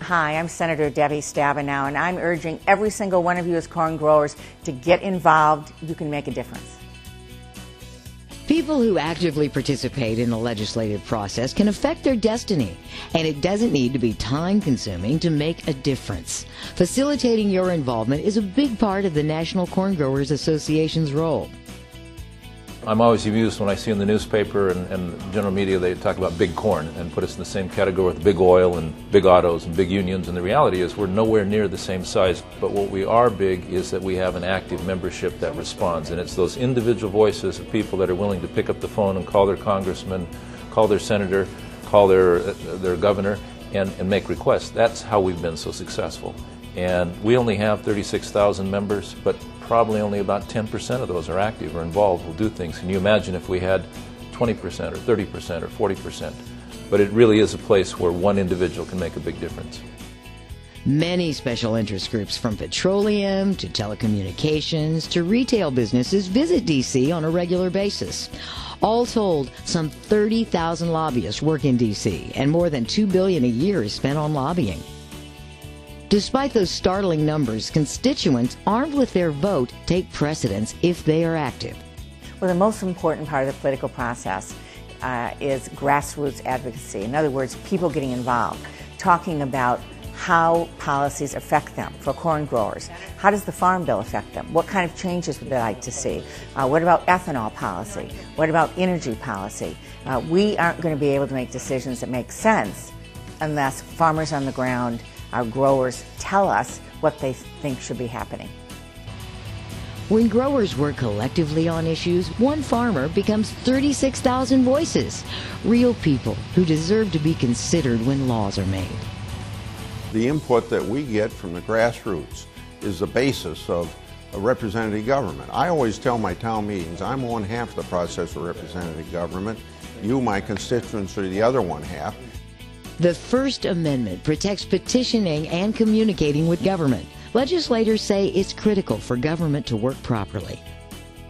Hi, I'm Senator Debbie Stabenow, and I'm urging every single one of you as corn growers to get involved. You can make a difference. People who actively participate in the legislative process can affect their destiny, and it doesn't need to be time-consuming to make a difference. Facilitating your involvement is a big part of the National Corn Growers Association's role. I'm always amused when I see in the newspaper and general media they talk about big corn and put us in the same category with big oil and big autos and big unions, and the reality is we're nowhere near the same size. But what we are big is that we have an active membership that responds, and it's those individual voices of people that are willing to pick up the phone and call their congressman, call their senator, call their governor, and make requests. That's how we've been so successful. And we only have 36,000 members, but probably only about 10% of those are active or involved, will do things. Can you imagine if we had 20% or 30% or 40%? But it really is a place where one individual can make a big difference. Many special interest groups, from petroleum to telecommunications to retail businesses, visit D.C. on a regular basis. All told, some 30,000 lobbyists work in D.C., and more than $2 billion a year is spent on lobbying. Despite those startling numbers, constituents armed with their vote take precedence if they are active. Well, the most important part of the political process is grassroots advocacy. In other words, people getting involved, talking about how policies affect them for corn growers. How does the Farm Bill affect them? What kind of changes would they like to see? What about ethanol policy? What about energy policy? We aren't going to be able to make decisions that make sense unless farmers on the ground, our growers, tell us what they think should be happening. When growers work collectively on issues, one farmer becomes 36,000 voices, real people who deserve to be considered when laws are made. The input that we get from the grassroots is the basis of a representative government. I always tell my town meetings, I'm one half the process of representative government. You, my constituents, are the other one half. The First Amendment protects petitioning and communicating with government. Legislators say it's critical for government to work properly.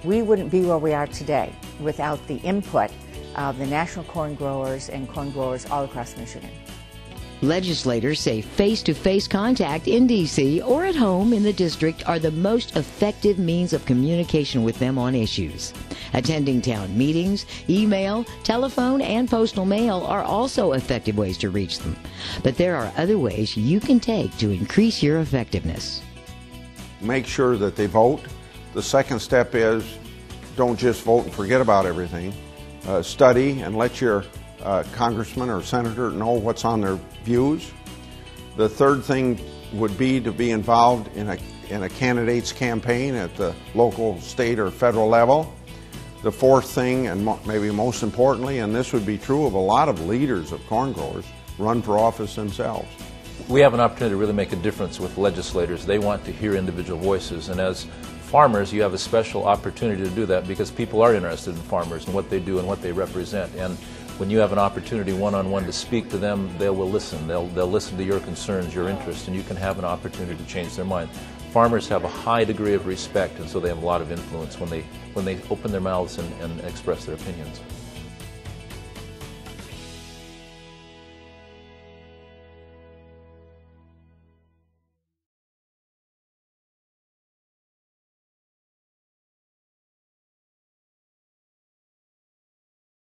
We wouldn't be where we are today without the input of the national corn growers and corn growers all across Michigan. Legislators say face-to-face contact in D.C. or at home in the district are the most effective means of communication with them on issues. Attending town meetings, email, telephone, and postal mail are also effective ways to reach them. But there are other ways you can take to increase your effectiveness. Make sure that they vote. The second step is don't just vote and forget about everything. Study and let your congressman or senator know what's on their views. The third thing would be to be involved in a candidate's campaign at the local, state, or federal level. The fourth thing, and maybe most importantly, and this would be true of a lot of leaders of corn growers, run for office themselves. We have an opportunity to really make a difference with legislators. They want to hear individual voices, and as farmers, you have a special opportunity to do that because people are interested in farmers and what they do and what they represent. And when you have an opportunity one-on-one to speak to them, they will listen. They'll listen to your concerns, your interests, and you can have an opportunity to change their mind. Farmers have a high degree of respect, and so they have a lot of influence when they open their mouths and express their opinions.